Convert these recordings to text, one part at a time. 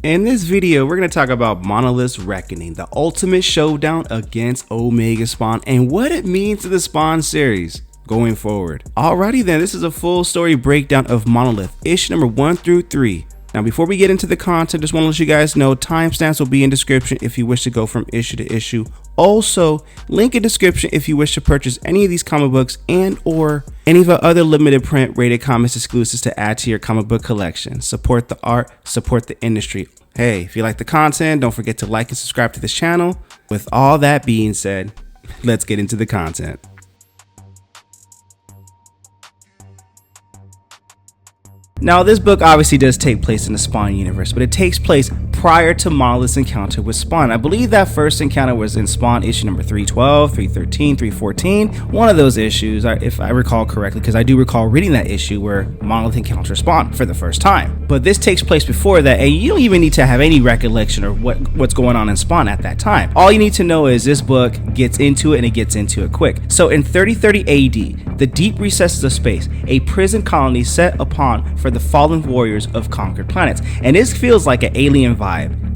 In this video, we're going to talk about Monolith's Reckoning, the ultimate showdown against Omega Spawn, and what it means to the Spawn series going forward. Alrighty then, this is a full story breakdown of Monolith, issue number 1 through 3. Now before we get into the content, just want to let you guys know timestamps will be in description if you wish to go from issue to issue. Also, link in description if you wish to purchase any of these comic books and or any of our other limited print Rated Comics exclusives to add to your comic book collection. Support the art, support the industry. Hey, if you like the content, don't forget to like and subscribe to this channel. With all that being said, let's get into the content. Now, this book obviously does take place in the Spawn universe, but it takes place prior to Monolith's encounter with Spawn. I believe that first encounter was in Spawn issue number 312, 313, 314, one of those issues, if I recall correctly, because I do recall reading that issue where Monolith encounters Spawn for the first time. But this takes place before that, and you don't even need to have any recollection of what's going on in Spawn at that time. All you need to know is this book gets into it, and it gets into it quick. So in 3030 AD, the deep recesses of space, a prison colony set upon for the fallen warriors of conquered planets. And this feels like an alien vibe.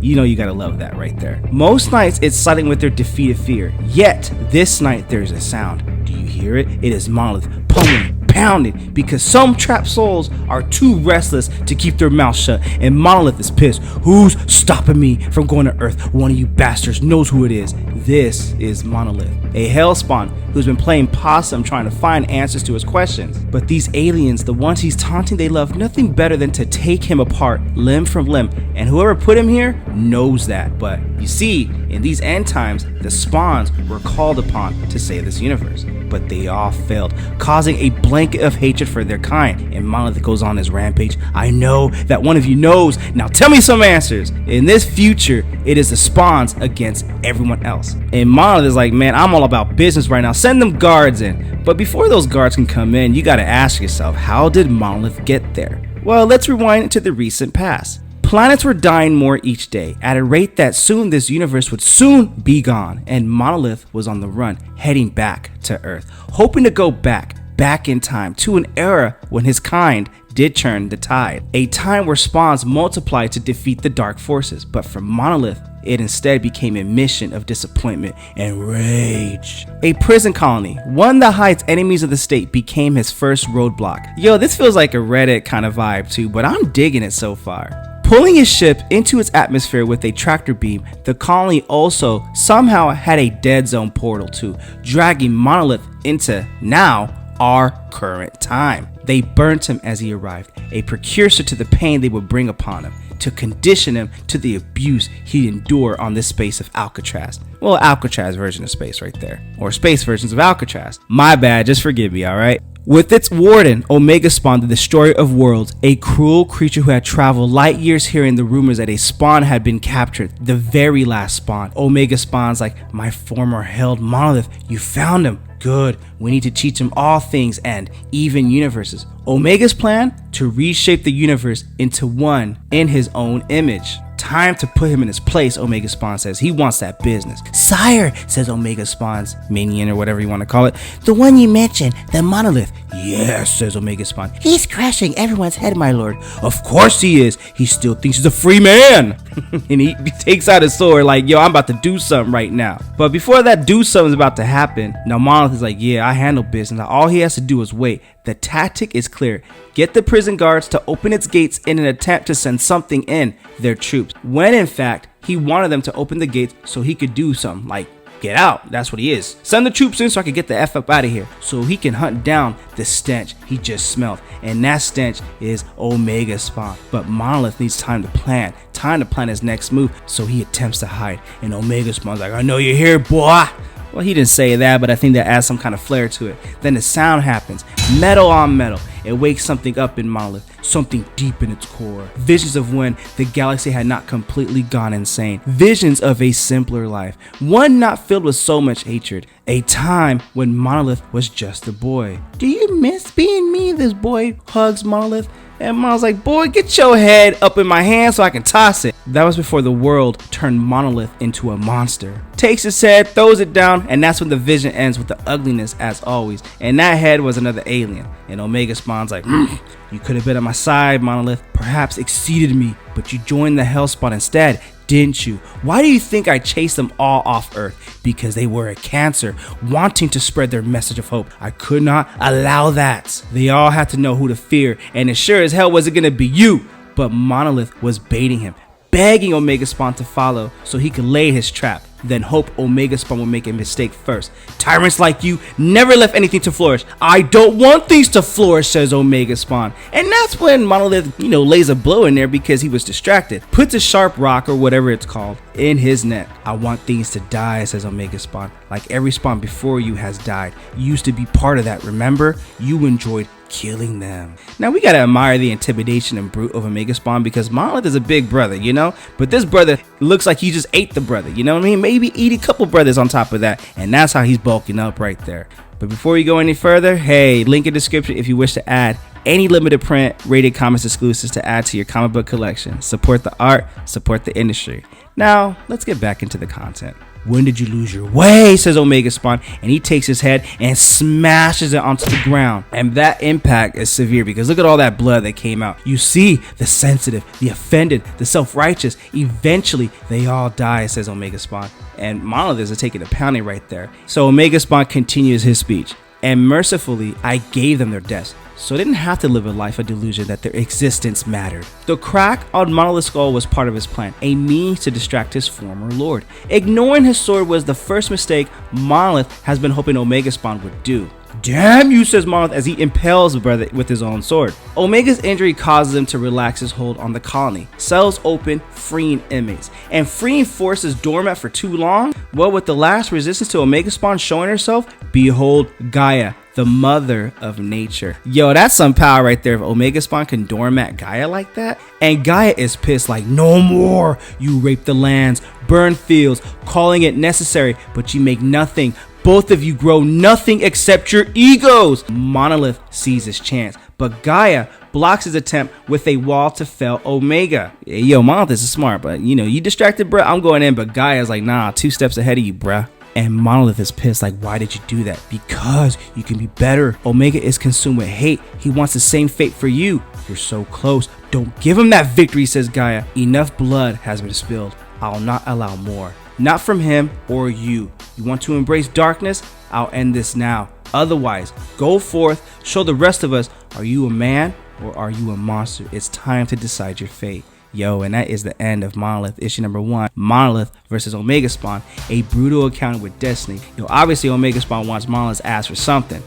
You know, you gotta love that right there. Most nights it's siding with their defeated fear, yet this night there's a sound. Do you hear it? It is Monolith pummeling, pounding, because some trapped souls are too restless to keep their mouths shut, and Monolith is pissed. Who's stopping me from going to Earth? One of you bastards knows who it is. This is Monolith, a Hellspawn who's been playing possum trying to find answers to his questions. But these aliens, the ones he's taunting, they love nothing better than to take him apart limb from limb, and whoever put him here knows that. But you see, in these end times, the spawns were called upon to save this universe, but they all failed, causing a blanket of hatred for their kind. And Monolith goes on his rampage. I know that one of you knows. Now tell me some answers. In this future, it is the spawns against everyone else. And Monolith is like, man, I'm all about business right now. Send them guards in. But before those guards can come in, you gotta ask yourself, how did Monolith get there? Well, let's rewind to the recent past. Planets were dying more each day at a rate that soon this universe would soon be gone, and Monolith was on the run, heading back to Earth, hoping to go back in time to an era when his kind did turn the tide, a time where spawns multiplied to defeat the dark forces. But for Monolith, it instead became a mission of disappointment and rage. A prison colony, one that hides enemies of the state, became his first roadblock. Yo, this feels like a Reddit kind of vibe too, but I'm digging it so far. Pulling his ship into its atmosphere with a tractor beam, the colony also somehow had a dead zone portal too, dragging Monolith into now our current time. They burnt him as he arrived, a precursor to the pain they would bring upon him, to condition him to the abuse he'd endure on this space of Alcatraz. Well, Alcatraz version of space right there, or space versions of Alcatraz. My bad, just forgive me, alright? With its warden, Omega Spawn, the destroyer of worlds, a cruel creature who had traveled light years hearing the rumors that a spawn had been captured, the very last spawn. Omega Spawn's like, my former held Monolith, you found him. Good, we need to teach him all things and even universes. Omega's plan? To reshape the universe into one in his own image. Time to put him in his place, Omega Spawn says. He wants that business. Sire, says Omega Spawn's minion or whatever you want to call it. The one you mentioned, the Monolith. Yes, says Omega Spawn. He's crushing everyone's head, my lord. Of course he is. He still thinks he's a free man. And he takes out his sword like, yo, I'm about to do something right now. But before that do something's about to happen, now Monolith is like, yeah, I handle business. Now all he has to do is wait. The tactic is clear. Get the prison guards to open its gates in an attempt to send something in, their troops. When in fact, he wanted them to open the gates so he could do something like get out. That's what he is. Send the troops in so I can get the F up out of here, so he can hunt down the stench he just smelled. And that stench is Omega Spawn. But Monolith needs time to plan his next move, so he attempts to hide. And Omega Spawn's like, I know you're here, boy. Well, he didn't say that, but I think that adds some kind of flair to it. Then the sound happens, metal on metal. It wakes something up in Monolith, something deep in its core. Visions of when the galaxy had not completely gone insane. Visions of a simpler life, one not filled with so much hatred. A time when Monolith was just a boy. Do you miss being me? This boy hugs Monolith. And Monolith's like, boy, get your head up in my hand so I can toss it. That was before the world turned Monolith into a monster. takes his head, throws it down, and that's when the vision ends with the ugliness as always. And that head was another alien. And Omega Spawn's like, you could have been on my side, Monolith, perhaps exceeded me, but you joined the Hellspawn instead, didn't you? Why do you think I chased them all off Earth? Because they were a cancer, wanting to spread their message of hope. I could not allow that. They all had to know who to fear, and it sure as hell wasn't gonna be you. But Monolith was baiting him, begging Omega Spawn to follow so he could lay his trap, then hope Omega Spawn would make a mistake first. Tyrants like you never left anything to flourish. I don't want things to flourish, says Omega Spawn. And that's when Monolith, lays a blow in there because he was distracted. Puts a sharp rock, or whatever it's called, in his neck. I want things to die, says Omega Spawn. Like every spawn before you has died. You used to be part of that, remember? You enjoyed killing them. Now we gotta admire the intimidation and brute of Omega Spawn because Monolith is a big brother, but this brother looks like he just ate the brother, you know what I mean? Maybe eat a couple brothers on top of that, and that's how he's bulking up right there. But before you go any further, hey, link in description if you wish to add any limited print Rated Comics exclusives to add to your comic book collection. Support the art, support the industry. Now let's get back into the content. When did you lose your way, says Omega Spawn, and he takes his head and smashes it onto the ground. And that impact is severe because look at all that blood that came out. You see the sensitive, the offended, the self-righteous. Eventually, they all die, says Omega Spawn. And Monolith is taking a pounding right there. So Omega Spawn continues his speech. And mercifully, I gave them their deaths, so they didn't have to live a life of delusion that their existence mattered. The crack on Monolith's skull was part of his plan, a means to distract his former lord. Ignoring his sword was the first mistake Monolith has been hoping Omega Spawn would do. Damn you, says Monolith as he impales the brother with his own sword. Omega's injury causes him to relax his hold on the colony. Cells open, freeing inmates. And freeing forces dormant for too long? Well, with the last resistance to Omega Spawn showing herself, behold Gaia, the mother of nature. Yo, that's some power right there. If Omega Spawn can doormat Gaia like that. And Gaia is pissed like, no more. You rape the lands, burn fields, calling it necessary, but you make nothing. Both of you grow nothing except your egos. Monolith sees his chance, but Gaia blocks his attempt with a wall to fell Omega. Yo, Monolith is smart, but you distracted, bruh. I'm going in, but Gaia's like, nah, 2 steps ahead of you, bruh. And Monolith is pissed like, why did you do that? Because you can be better. Omega is consumed with hate. He wants the same fate for you. You're so close. Don't give him that victory, says Gaia. Enough blood has been spilled. I'll not allow more. Not from him or you. You want to embrace darkness? I'll end this now. Otherwise, go forth, show the rest of us, are you a man or are you a monster? It's time to decide your fate. Yo, and that is the end of Monolith, issue number 1, Monolith versus Omega Spawn, a brutal encounter with destiny. Obviously Omega Spawn wants Monolith's ass for something,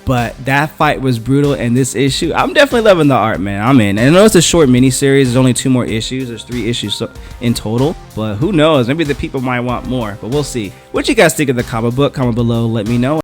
but that fight was brutal in this issue. I'm definitely loving the art, man. I'm in. And I know it's a short miniseries. There's only 2 more issues. There's 3 issues in total, but who knows? Maybe the people might want more, but we'll see. What you guys think of the comic book? Comment below, let me know.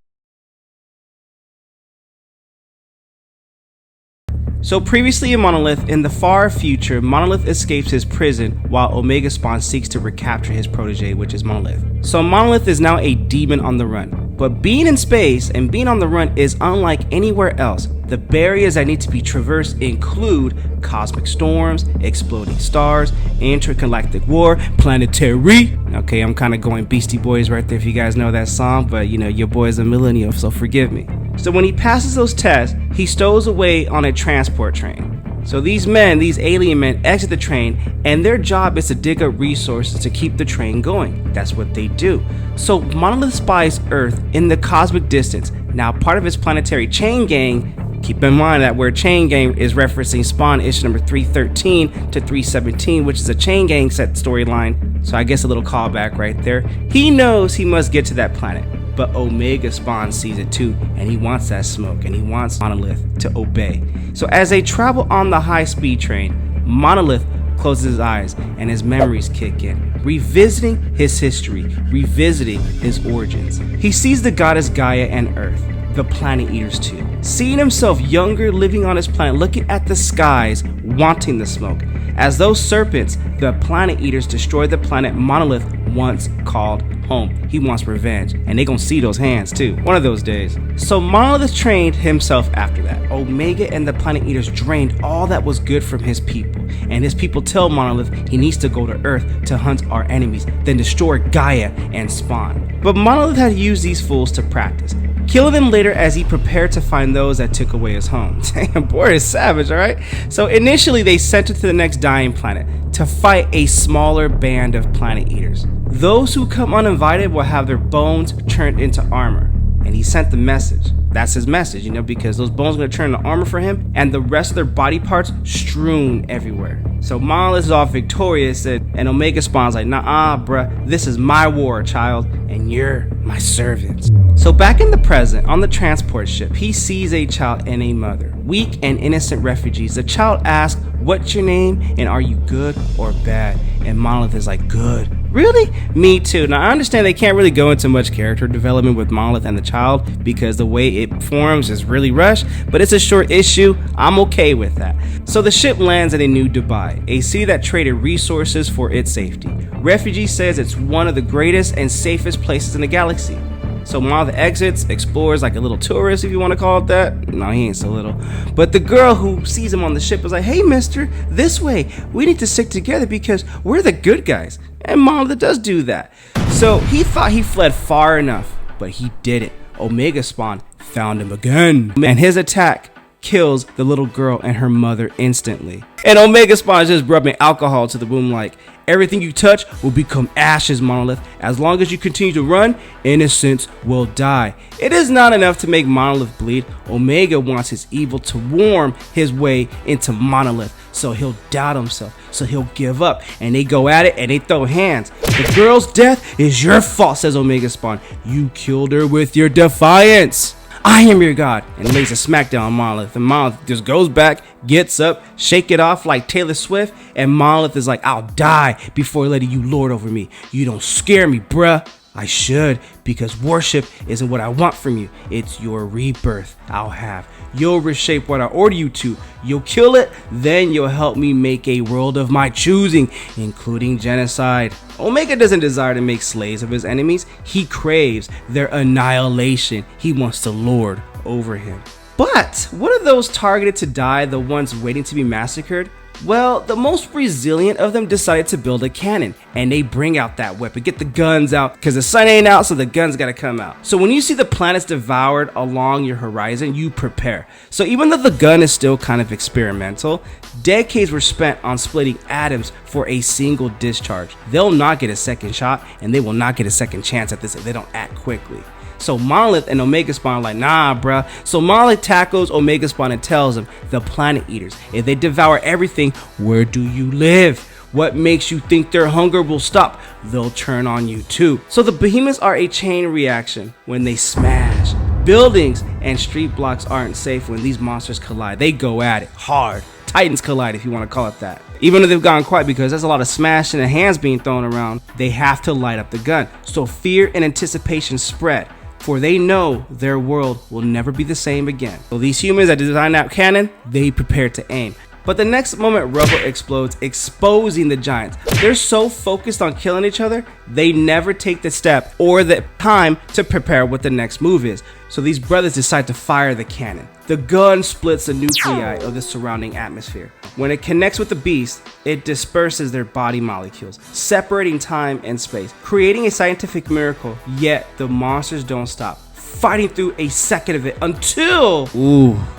So previously in Monolith, in the far future, Monolith escapes his prison while Omega Spawn seeks to recapture his protege, which is Monolith. So Monolith is now a demon on the run. But being in space and being on the run is unlike anywhere else. The barriers that need to be traversed include cosmic storms, exploding stars, intergalactic war, planetary. Okay, I'm kind of going Beastie Boys right there if you guys know that song, but your boy's a millennial, so forgive me. So when he passes those tests, he stows away on a transport train. So these men, these alien men, exit the train, and their job is to dig up resources to keep the train going. That's what they do. So Monolith spies Earth in the cosmic distance. Now, part of his planetary chain gang, keep in mind that word chain gang is referencing Spawn issue number 313 to 317, which is a chain gang set storyline. So I guess a little callback right there. He knows he must get to that planet. But Omega Spawn sees it too, and he wants that smoke, and he wants Monolith to obey. So as they travel on the high-speed train, Monolith closes his eyes, and his memories kick in, revisiting his history, revisiting his origins. He sees the goddess Gaia and Earth, the planet eaters too. Seeing himself younger, living on his planet, looking at the skies, wanting the smoke. as those serpents, the planet eaters, destroyed the planet Monolith once called home. He wants revenge, and they gonna see those hands too, one of those days. So Monolith trained himself after that. Omega and the planet eaters drained all that was good from his people, and his people tell Monolith he needs to go to Earth to hunt our enemies, then destroy Gaia and Spawn. But Monolith had used these fools to practice, killing them later as he prepared to find those that took away his home. Damn, boy is savage, alright? So initially they sent him to the next dying planet to fight a smaller band of planet eaters. Those who come uninvited will have their bones turned into armor. And he sent the message. That's his message, you know, because those bones are going to turn into armor for him, and the rest of their body parts strewn everywhere. So Monolith is all victorious, and Omega Spawn's like, nah, bruh, this is my war, child, and you're my servant. So back in the present, on the transport ship, he sees a child and a mother, weak and innocent refugees. The child asks, what's your name, and are you good or bad? And Monolith is like, good. Really? Me too. Now I understand they can't really go into much character development with Monolith and the child because the way it forms is really rushed, but it's a short issue. I'm okay with that. So the ship lands in a new Dubai, a city that traded resources for its safety. Refugee says it's one of the greatest and safest places in the galaxy. So Monolith exits, explores like a little tourist, if you want to call it that. No, he ain't so little. But the girl who sees him on the ship is like, hey mister, this way. We need to stick together because we're the good guys. And Monolith does do that. So he thought he fled far enough, but he didn't. Omega Spawn found him again. And his attack kills the little girl and her mother instantly. And Omega Spawn is just rubbing alcohol to the wound like, everything you touch will become ashes, Monolith. As long as you continue to run, innocents will die. It is not enough to make Monolith bleed. Omega wants his evil to warm his way into Monolith, so he'll doubt himself, so he'll give up, and they go at it and they throw hands. The girl's death is your fault, says Omega Spawn. You killed her with your defiance. I am your god, and lays a smackdown on Monolith, and Monolith just goes back, gets up, shake it off like Taylor Swift, and Monolith is like, I'll die before letting you lord over me. You don't scare me, bruh. I should, because worship isn't what I want from you. It's your rebirth I'll have. You'll reshape what I order you to. You'll kill it, then you'll help me make a world of my choosing, including genocide. Omega doesn't desire to make slaves of his enemies. He craves their annihilation. He wants to lord over him. But what are those targeted to die the ones waiting to be massacred? Well, the most resilient of them decided to build a cannon, and they bring out that weapon, get the guns out, because the sun ain't out, so the guns gotta come out. So when you see the planets devoured along your horizon, you prepare. So even though the gun is still kind of experimental, decades were spent on splitting atoms for a single discharge. They'll not get a second shot, and they will not get a second chance at this if they don't act quickly. So Monolith and Omega Spawn are like, nah, bruh. So Monolith tackles Omega Spawn and tells him, the planet eaters, if they devour everything, where do you live? What makes you think their hunger will stop? They'll turn on you too. So the behemoths are a chain reaction when they smash. Buildings and street blocks aren't safe when these monsters collide. They go at it hard. Titans collide, if you want to call it that. Even though they've gone quiet because there's a lot of smashing and hands being thrown around, they have to light up the gun. So fear and anticipation spread, for they know their world will never be the same again. So these humans that designed that cannon, they prepare to aim. But the next moment, rubble explodes, exposing the giants. They're so focused on killing each other, they never take the step or the time to prepare what the next move is. So these brothers decide to fire the cannon. The gun splits the nuclei of the surrounding atmosphere. When it connects with the beast, it disperses their body molecules, separating time and space, creating a scientific miracle. Yet the monsters don't stop, fighting through a second of it until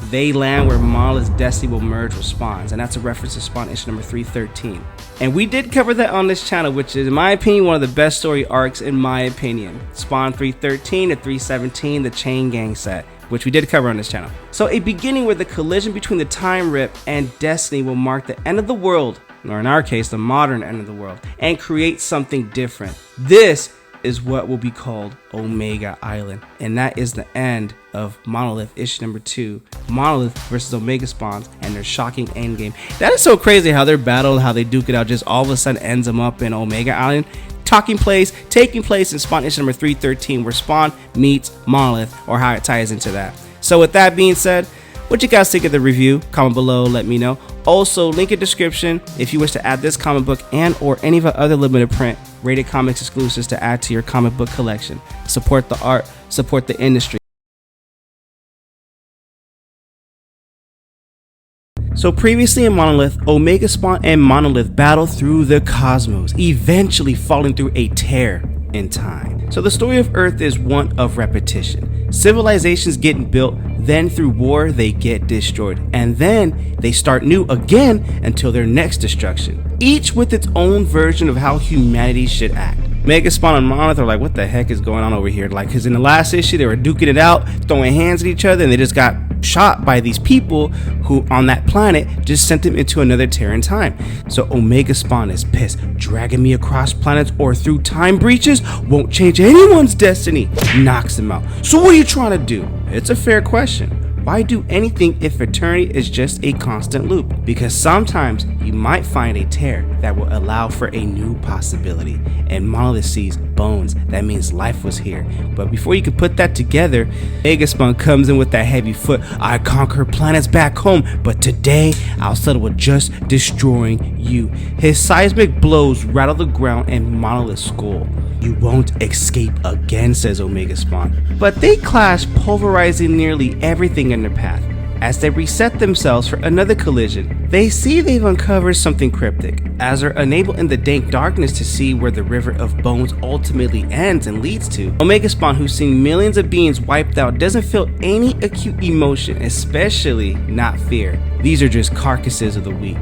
they land where Monolith's destiny will merge with Spawn's, and that's a reference to Spawn issue number 313. And we did cover that on this channel, which is, in my opinion, one of the best story arcs in my opinion. Spawn 313 to 317, the Chain Gang set, which we did cover on this channel. So a beginning where the collision between the time rip and destiny will mark the end of the world, or in our case, the modern end of the world, and create something different. This is what will be called Omega Island, and that is the end of Monolith issue number 2, Monolith versus Omega Spawns and their shocking endgame. That is so crazy how their battle, how they duke it out, just all of a sudden ends them up in Omega Island, taking place in Spawn issue number 313, where Spawn meets Monolith, or how it ties into that. So with that being said, What you guys think of the review? Comment below, let me know. Also, link in description if you wish to add this comic book and or any of our other limited print Rated Comics exclusives to add to your comic book collection. Support the art, support the industry. So previously in Monolith, Omega Spawn and Monolith battle through the cosmos, eventually falling through a tear in time. So the story of Earth is one of repetition. Civilizations getting built, then through war they get destroyed, and then they start new again until their next destruction, each with its own version of how humanity should act. Omega Spawn and Monolith are like, what the heck is going on over here? Like, because in the last issue they were duking it out, throwing hands at each other, and they just got shot by these people who on that planet just sent them into another tear in time. So Omega Spawn is pissed. Dragging me across planets or through time breaches won't change anyone's destiny. Knocks them out. So what are you trying to do? It's a fair question. Why do anything if eternity is just a constant loop? Because sometimes you might find a tear that will allow for a new possibility. And Monolith sees bones, that means life was here. But before you can put that together, Omega Spawn comes in with that heavy foot. I conquer planets back home, but today I'll settle with just destroying you. His seismic blows rattle the ground and Monolith's skull. You won't escape again, says Omega Spawn. But they clash, pulverizing nearly everything in their path. As they reset themselves for another collision, they see they've uncovered something cryptic. As they're unable in the dank darkness to see where the river of bones ultimately ends and leads to, Omega Spawn, who's seen millions of beings wiped out, doesn't feel any acute emotion, especially not fear. These are just carcasses of the weak.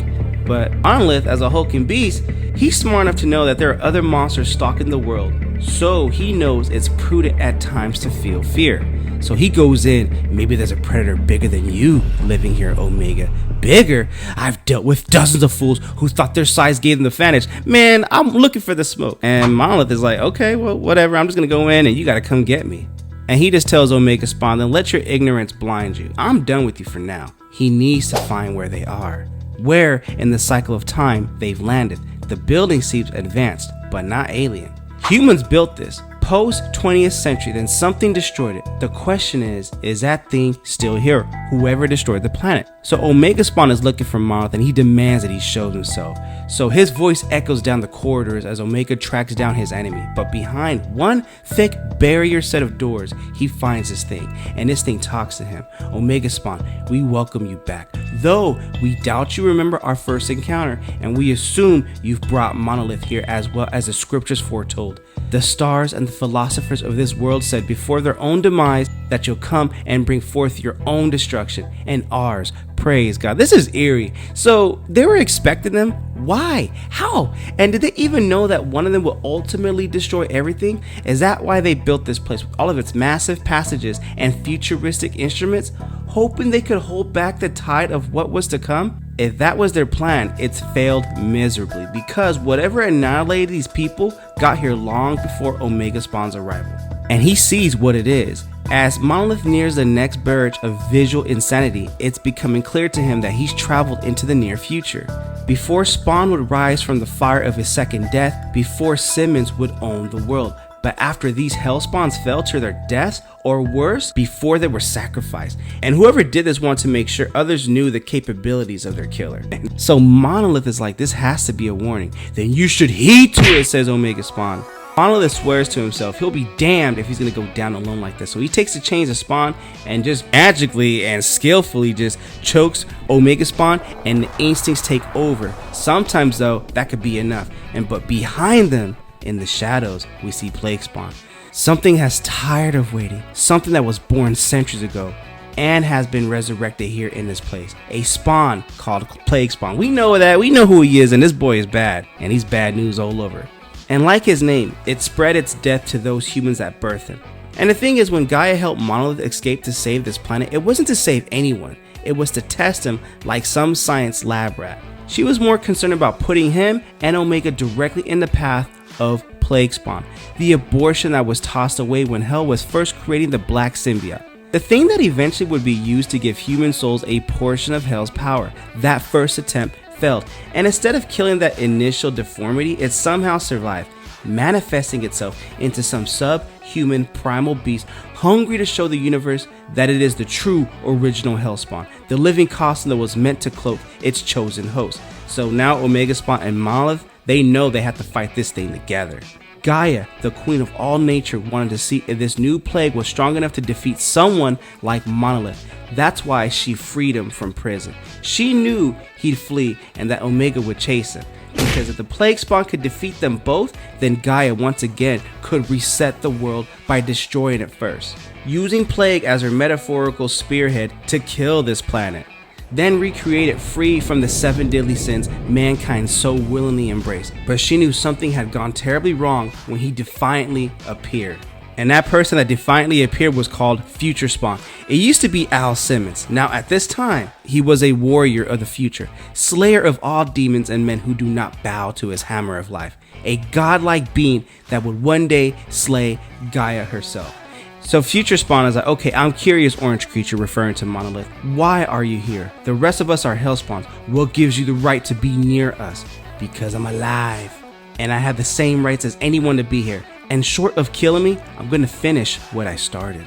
But Monolith, as a hulking beast, he's smart enough to know that there are other monsters stalking the world, so he knows it's prudent at times to feel fear. So he goes in, maybe there's a predator bigger than you living here, Omega. Bigger? I've dealt with dozens of fools who thought their size gave them the advantage. Man, I'm looking for the smoke. And Monolith is like, okay, well, whatever, I'm just gonna go in and you gotta come get me. And he just tells Omega Spawn, then let your ignorance blind you. I'm done with you for now. He needs to find where they are. Where in the cycle of time they've landed. The building seems advanced, but not alien. Humans built this. Post 20th century, then something destroyed it. The question is that thing still here? Whoever destroyed the planet. So Omega Spawn is looking for Monolith and he demands that he shows himself. So his voice echoes down the corridors as Omega tracks down his enemy. But behind one thick barrier set of doors, he finds this thing. And this thing talks to him. Omega Spawn, we welcome you back. Though we doubt you remember our first encounter, and we assume you've brought Monolith here as well as the scriptures foretold. The stars and the philosophers of this world said before their own demise that you'll come and bring forth your own destruction and ours. Praise God. This is eerie. So they were expecting them. Why? How? And did they even know that one of them will ultimately destroy everything? Is that why they built this place with all of its massive passages and futuristic instruments, hoping they could hold back the tide of what was to come? If that was their plan, it's failed miserably, because whatever annihilated these people got here long before Omega Spawn's arrival. And he sees what it is. As Monolith nears the next verge of visual insanity, it's becoming clear to him that he's traveled into the near future. Before Spawn would rise from the fire of his second death, before Simmons would own the world. But after these Hellspawns fell to their deaths, or worse, before they were sacrificed. And whoever did this wanted to make sure others knew the capabilities of their killer. So Monolith is like, this has to be a warning. Then you should heed to it, says Omega Spawn. Monolith swears to himself he'll be damned if he's gonna go down alone like this. So he takes the chains of Spawn and just magically and skillfully just chokes Omega Spawn, and the instincts take over. Sometimes though, that could be enough. But behind them, in the shadows, we see Plague Spawn. Something has tired of waiting. Something that was born centuries ago and has been resurrected here in this place. A spawn called Plague Spawn. We know that. We know who he is, and this boy is bad. And he's bad news all over. And like his name, it spread its death to those humans that birthed him. And the thing is, when Gaia helped Monolith escape to save this planet, it wasn't to save anyone. It was to test him like some science lab rat. She was more concerned about putting him and Omega directly in the path of Plague Spawn, the abortion that was tossed away when Hell was first creating the Black Symbiote. The thing that eventually would be used to give human souls a portion of Hell's power. That first attempt failed, and instead of killing that initial deformity, it somehow survived, manifesting itself into some subhuman primal beast hungry to show the universe that it is the true original Hellspawn, the living costume that was meant to cloak its chosen host. So now Omega Spawn and Monolith, they know they have to fight this thing together. Gaia, the queen of all nature, wanted to see if this new plague was strong enough to defeat someone like Monolith. That's why she freed him from prison. She knew he'd flee and that Omega would chase him. Because if the plague spawn could defeat them both, then Gaia once again could reset the world by destroying it first, using plague as her metaphorical spearhead to kill this planet, then recreate it free from the 7 deadly sins mankind so willingly embraced. But she knew something had gone terribly wrong when he defiantly appeared. And that person that defiantly appeared was called Future Spawn. It used to be Simmons. Now at this time, he was a warrior of the future, slayer of all demons and men who do not bow to his hammer of life, a godlike being that would one day slay Gaia herself. So Future Spawn is like, okay, I'm curious, orange creature, referring to Monolith. Why are you here? The rest of us are Hellspawns. What gives you the right to be near us? Because I'm alive, and I have the same rights as anyone to be here. And short of killing me, I'm going to finish what I started.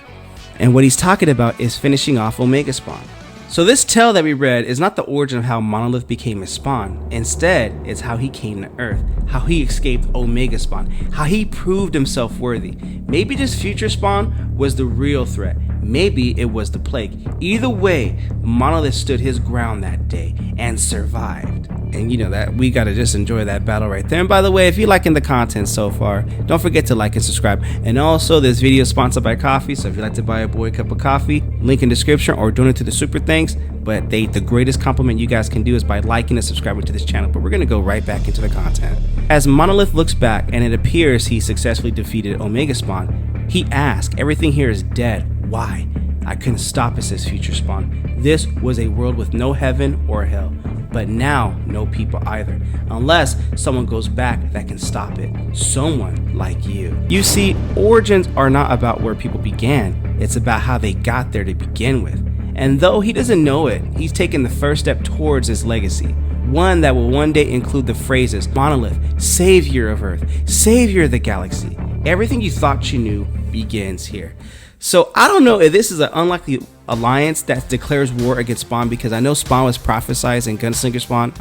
And what he's talking about is finishing off Omega Spawn. So this tale that we read is not the origin of how Monolith became a spawn. Instead, it's how he came to Earth, how he escaped Omega Spawn, how he proved himself worthy. Maybe this Future Spawn was the real threat. Maybe it was the plague. Either way, Monolith stood his ground that day and survived. And you know that we gotta just enjoy that battle right there. And by the way, if you're liking the content so far, don't forget to like and subscribe. And also, this video is sponsored by coffee, so if you'd like to buy a boy a cup of coffee, link in description, or donate to the super thanks. But the greatest compliment you guys can do is by liking and subscribing to this channel. But we're gonna go right back into the content. As Monolith looks back and it appears he successfully defeated Omega Spawn, he asks, everything here is dead. Why? I couldn't stop it, says Future Spawn. This was a world with no heaven or hell. But now, no people either, unless someone goes back that can stop it. Someone like you. You see, origins are not about where people began, it's about how they got there to begin with. And though he doesn't know it, he's taken the first step towards his legacy. One that will one day include the phrases, Monolith, savior of Earth, savior of the galaxy. Everything you thought you knew begins here. So I don't know if this is an unlikely alliance that declares war against Spawn, because I know Spawn was prophesized in Gunslinger Spawn.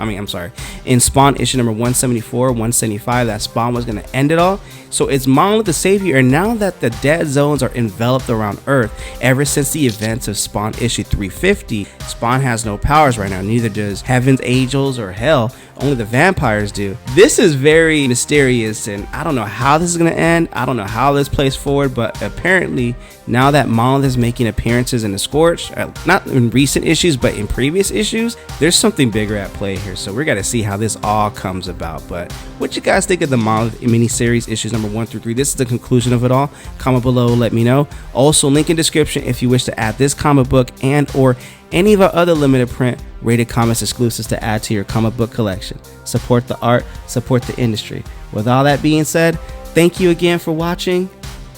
In Spawn issue number 174, 175, that Spawn was going to end it all. So it's Monolith the savior, and now that the dead zones are enveloped around Earth, ever since the events of Spawn issue 350, Spawn has no powers right now. Neither does Heaven's Angels or Hell. Only the vampires do. This is very mysterious, and I don't know how this is going to end. I don't know how this plays forward, but apparently now that Monolith is making appearances in the Scorch, not in recent issues, but in previous issues, there's something bigger at play here. So we're going to see how this all comes about. But what you guys think of the Monolith miniseries issues number 1 through 3? This is the conclusion of it all. Comment below, let me know. Also, link in description if you wish to add this comic book and or any of our other limited print Rated Comics exclusives to add to your comic book collection. Support the art, support the industry. With all that being said, thank you again for watching.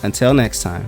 Until next time.